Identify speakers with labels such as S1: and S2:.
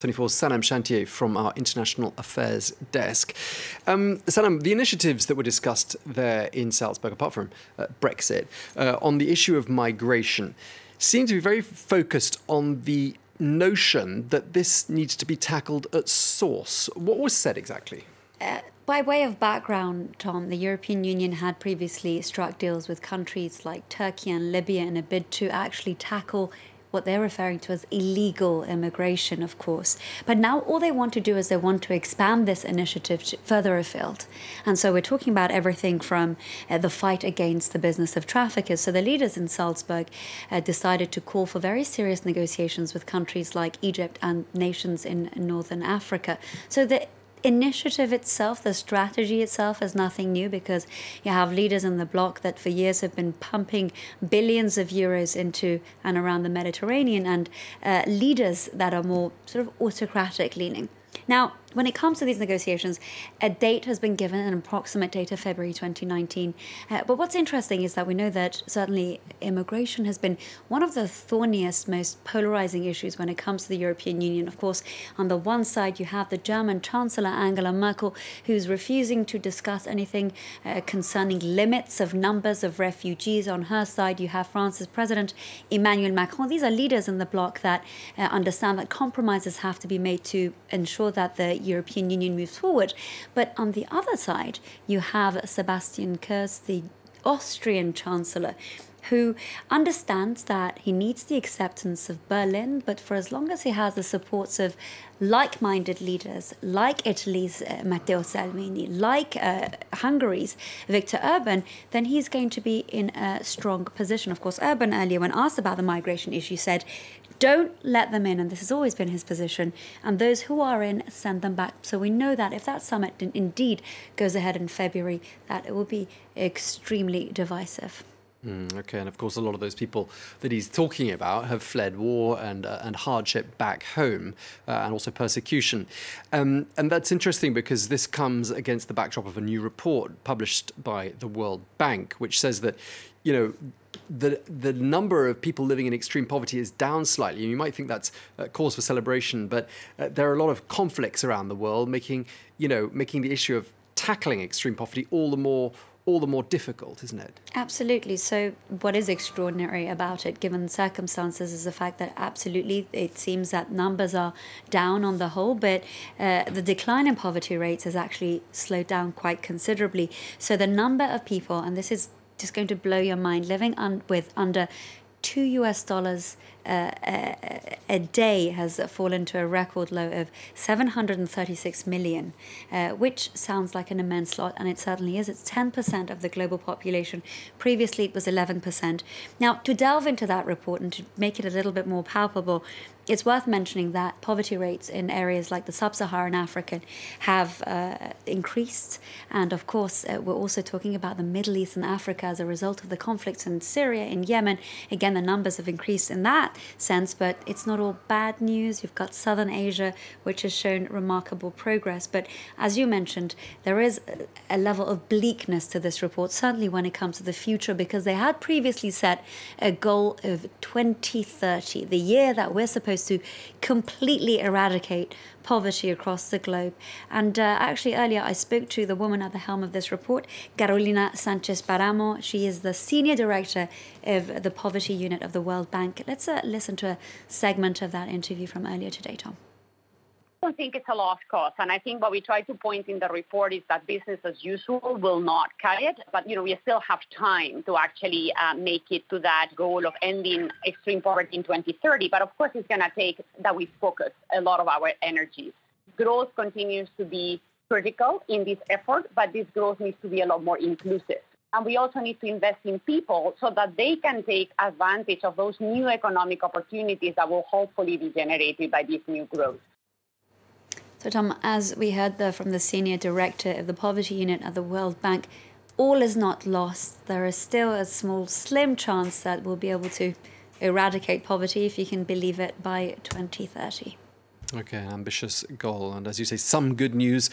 S1: 24 Sanam Chantier from our International Affairs Desk. Sanam, the initiatives that were discussed there in Salzburg, apart from Brexit, on the issue of migration, seem to be very focused on the notion that this needs to be tackled at source. What was said exactly?
S2: By way of background, Tom, the European Union had previously struck deals with countries like Turkey and Libya in a bid to actually tackle what they're referring to as illegal immigration, of course. But now all they want to do is they want to expand this initiative further afield. And so we're talking about everything from the fight against the business of traffickers. So the leaders in Salzburg decided to call for very serious negotiations with countries like Egypt and nations in Northern Africa. So the initiative itself, the strategy itself, is nothing new, because you have leaders in the bloc that for years have been pumping billions of euros into and around the Mediterranean, and leaders that are more sort of autocratic leaning. Now, when it comes to these negotiations, a date has been given, an approximate date of February 2019. But what's interesting is that we know that certainly immigration has been one of the thorniest, most polarizing issues when it comes to the European Union. Of course, on the one side, you have the German Chancellor, Angela Merkel, who's refusing to discuss anything concerning limits of numbers of refugees. On her side, you have France's President, Emmanuel Macron. These are leaders in the bloc that understand that compromises have to be made to ensure that the European Union moves forward. But on the other side, you have Sebastian Kurz, the Austrian Chancellor, who understands that he needs the acceptance of Berlin, but for as long as he has the supports of like-minded leaders, like Italy's Matteo Salvini, like Hungary's Viktor Orban, then he's going to be in a strong position. Of course, Orban earlier, when asked about the migration issue, said, don't let them in, and this has always been his position, and those who are in, send them back. So we know that if that summit indeed goes ahead in February, that it will be extremely divisive.
S1: Okay, and of course a lot of those people that he's talking about have fled war and hardship back home, and also persecution. And that's interesting because this comes against the backdrop of a new report published by the World Bank, which says that, you know, the number of people living in extreme poverty is down slightly. You might think that's a cause for celebration, but there are a lot of conflicts around the world, making the issue of tackling extreme poverty all the more difficult, isn't it? Absolutely.
S2: So what is extraordinary about it, given the circumstances, is the fact that absolutely it seems that numbers are down on the whole, but the decline in poverty rates has actually slowed down quite considerably. So the number of people, and this is just going to blow your mind, living with under $2 a day has fallen to a record low of 736 million, which sounds like an immense lot, and it certainly is. It's 10% of the global population. Previously, it was 11%. Now, to delve into that report and to make it a little bit more palpable, it's worth mentioning that poverty rates in areas like the sub-Saharan Africa have increased. And of course, we're also talking about the Middle East and Africa as a result of the conflicts in Syria, in Yemen. Again, the numbers have increased in that sense, but it's not all bad news. You've got Southern Asia, which has shown remarkable progress. But as you mentioned, there is a level of bleakness to this report, certainly when it comes to the future, because they had previously set a goal of 2030, the year that we're supposed to completely eradicate poverty across the globe. And actually earlier I spoke to the woman at the helm of this report, Carolina Sanchez-Paramo. She is the Senior Director of the Poverty Unit of the World Bank. Let's listen to a segment of that interview from earlier today, Tom.
S3: I don't think it's a lost cause, and I think what we try to point in the report is that business as usual will not cut it, but we still have time to actually make it to that goal of ending extreme poverty in 2030. But of course, it's going to take that we focus a lot of our energies. Growth continues to be critical in this effort, but this growth needs to be a lot more inclusive. And we also need to invest in people so that they can take advantage of those new economic opportunities that will hopefully be generated by this new growth.
S2: So, Tom, as we heard there from the Senior Director of the Poverty Unit at the World Bank, all is not lost. There is still a small, slim chance that we'll be able to eradicate poverty, if you can believe it, by 2030.
S1: Okay, an ambitious goal. And as you say, some good news